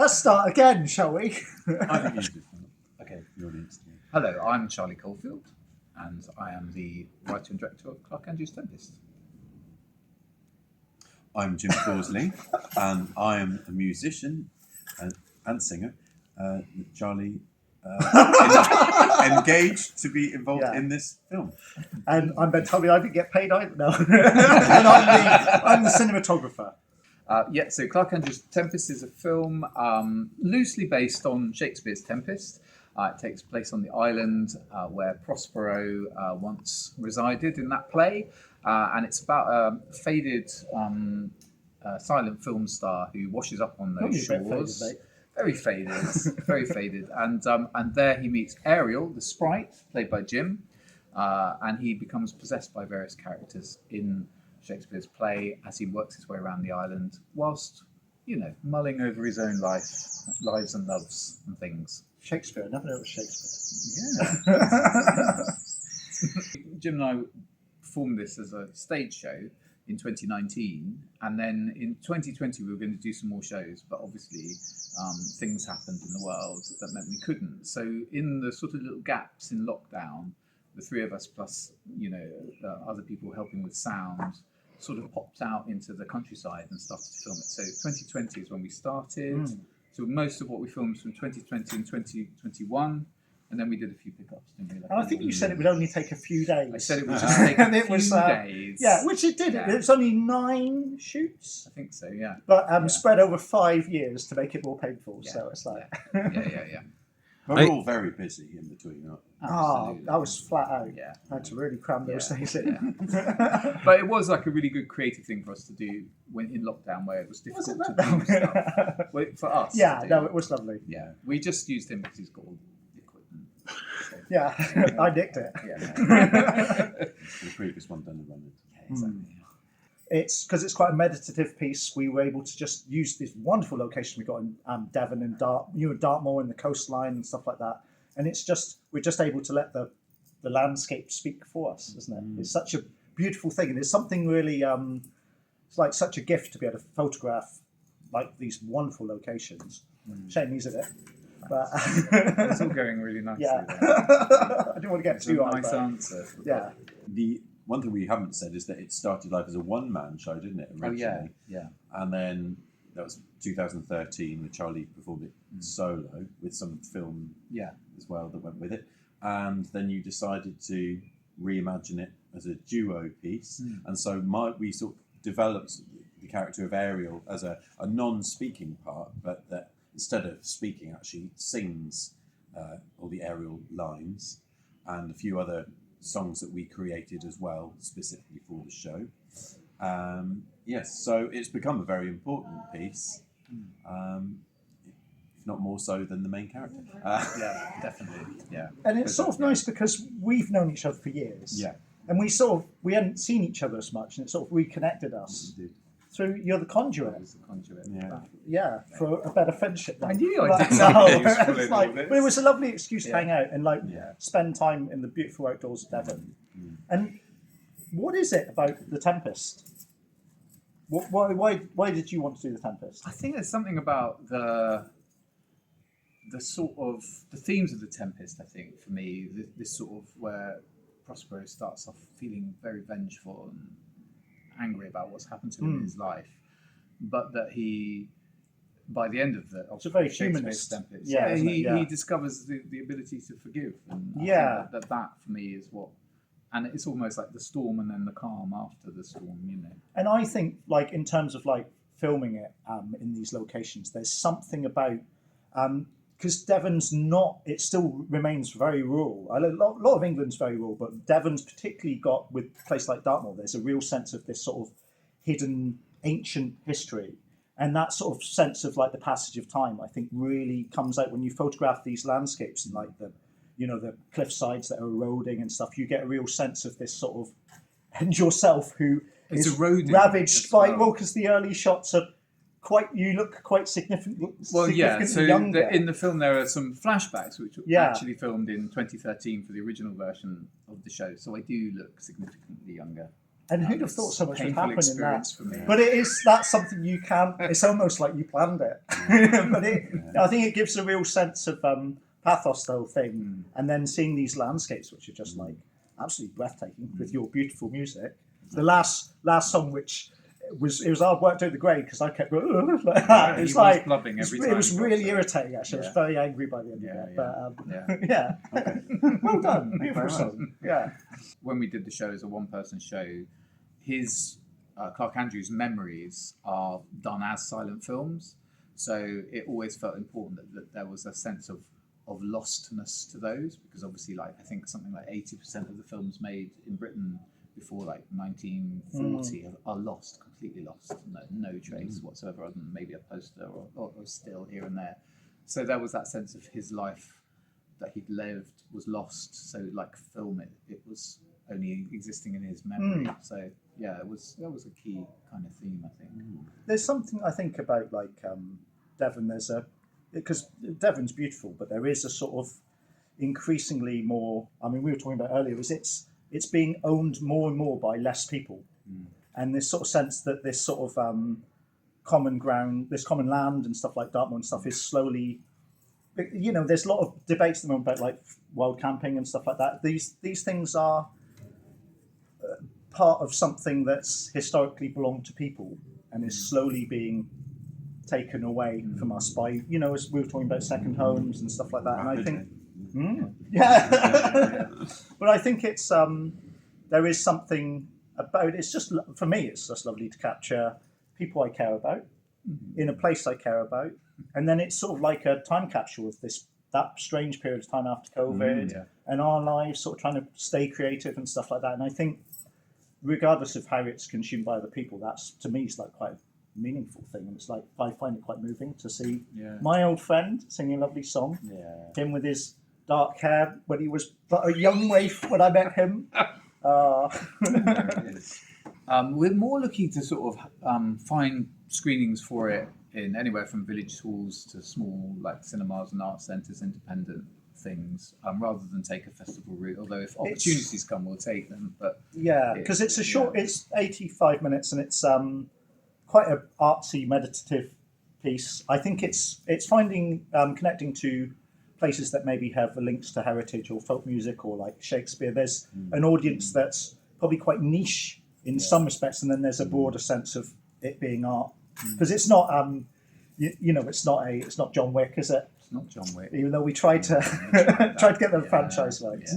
Let's start again, shall we? I think you should. Okay, the audience. Hello, I'm Charlie Coldfield, and I am the writer and director of Clarke Andrews Tempest. I'm Jim Causley, and I am a musician and singer. Charlie engaged to be involved in this film. And I'm Ben Tommy. I didn't get paid either. No. And I'm the cinematographer. So Clarke Andrews Tempest is a film loosely based on Shakespeare's Tempest. It takes place on the island where Prospero once resided in that play. And it's about a faded silent film star who washes up on those shores. Very faded, very faded. And there he meets Arial, the sprite, played by Jim. And he becomes possessed by various characters in Shakespeare's play as he works his way around the island, whilst, mulling over his own lives and loves and things. Shakespeare, I never knew it was Shakespeare. Yeah. Jim and I performed this as a stage show in 2019, and then in 2020 we were going to do some more shows, but obviously things happened in the world that meant we couldn't. So in the sort of little gaps in lockdown, the three of us plus other people helping with sound sort of popped out into the countryside and started to film it. So 2020 is when we started. So most of what we filmed was from 2020 and 2021, and then we did a few pickups, didn't we? And I think you said it would only take a few days. I said it would just take a few days. Yeah, which it did. Yeah. It was only 9 shoots. I think so, yeah. But spread over 5 years to make it more painful. Yeah. So it's like... Yeah. We're all very busy in between, aren't we? I was flat out. Yeah. I had to really cram those days in. Yeah. But it was like a really good creative thing for us to do when in lockdown, where it was difficult to do stuff. Well, for us. Yeah, no, it was lovely. Yeah, we just used him because he's got all the equipment. So, yeah, I nicked it. The previous one done and run it. Yeah, exactly. It's because it's quite a meditative piece. We were able to just use this wonderful location we got in Devon and Dartmoor and the coastline and stuff like that. And we're just able to let the landscape speak for us, isn't it? It's such a beautiful thing, and it's something really. It's like such a gift to be able to photograph like these wonderful locations. Shame these are it, but it's all going really nicely. Yeah, I didn't want to get too high. Nice answer. Yeah. The one thing we haven't said is that it started life as a one-man show, didn't it, originally? Oh, yeah. And then that was 2013, where Charlie performed it solo with some film as well that went with it. And then you decided to reimagine it as a duo piece. And so we sort of developed the character of Arial as a non-speaking part, but that instead of speaking, actually sings all the Arial lines and a few other songs that we created as well, specifically for the show. So it's become a very important piece, if not more so than the main character. Yeah, definitely. Yeah, and it's sort of nice because we've known each other for years. Yeah, and we hadn't seen each other as much, and it sort of reconnected us through you're the conduit. I was the conduit. Yeah, for a better friendship. I knew I did. But it was a lovely excuse to hang out and spend time in the beautiful outdoors of Devon. And what is it about the Tempest? Why did you want to do the Tempest? I think there's something about the sort of the themes of the Tempest. I think for me, this sort of where Prospero starts off feeling very vengeful and angry about what's happened to him in his life, but that he, by the end of it's a very humanist Tempest, he discovers the ability to forgive, and I think that for me is what, and it's almost like the storm and then the calm after the storm, And I think, like in terms of like filming it in these locations, there's something about because Devon's it still remains very rural. A lot of England's very rural, but Devon's particularly got, with a place like Dartmoor, there's a real sense of this sort of hidden ancient history. And that sort of sense of like the passage of time, I think, really comes out when you photograph these landscapes and like the cliff sides that are eroding and stuff. You get a real sense of this sort of, and yourself who is ravaged by, because the early shots are you look quite significantly younger. In the film there are some flashbacks which were actually filmed in 2013 for the original version of the show, so I do look significantly younger. And who'd have thought so much would Painful happen in that? experience for me. But that's something you can. It's almost like you planned it. But I think it gives a real sense of pathos, the whole thing, and then seeing these landscapes, which are just like absolutely breathtaking, with your beautiful music. The last song, which it was hard work doing the grade because I kept going like that. It was like blubbing every time. It was really irritating. Actually, I was very angry by the end of it. But well done, beautiful song. Yeah. When we did the show as a one-person show, his Clarke Andrews memories are done as silent films, so it always felt important that there was a sense of lostness to those, because obviously, like, I think something like 80% of the films made in Britain before like 1940 are lost, completely lost, no trace whatsoever, other than maybe a poster or still here and there. So there was that sense of his life that he'd lived was lost. So like film it was only existing in his memory. So yeah, that was a key kind of theme, I think. There's something I think about like Devon. Because Devon's beautiful, but there is a sort of increasingly more. I mean, we were talking about earlier. It's being owned more and more by less people, and this sort of sense that this sort of common ground, this common land and stuff like Dartmoor and stuff is slowly. You know, there's a lot of debates at the moment about like wild camping and stuff like that. These things are part of something that's historically belonged to people and is slowly being taken away from us by, as we were talking about second homes and stuff like that. And I think, but I think it's there is something about it's just for me. It's just lovely to capture people I care about in a place I care about, and then it's sort of like a time capsule of that strange period of time after COVID and our lives, sort of trying to stay creative and stuff like that. And I think, regardless of how it's consumed by other people, that's to me is like quite meaningful thing, and it's like I find it quite moving to see my old friend singing a lovely song. Him with his dark hair when he was but a young waif when I met him. We're more looking to sort of find screenings for it in anywhere from village halls to small like cinemas and art centres, independent things, rather than take a festival route. Although if opportunities come, we'll take them. But because it's a short, it's 85 minutes, and it's quite an artsy, meditative piece. I think it's finding connecting to places that maybe have links to heritage or folk music or like Shakespeare. There's an audience that's probably quite niche in some respects, and then there's a broader sense of it being art, because it's not it's not John Wick, is it? It's not John Wick, even though we tried to get the franchise rights.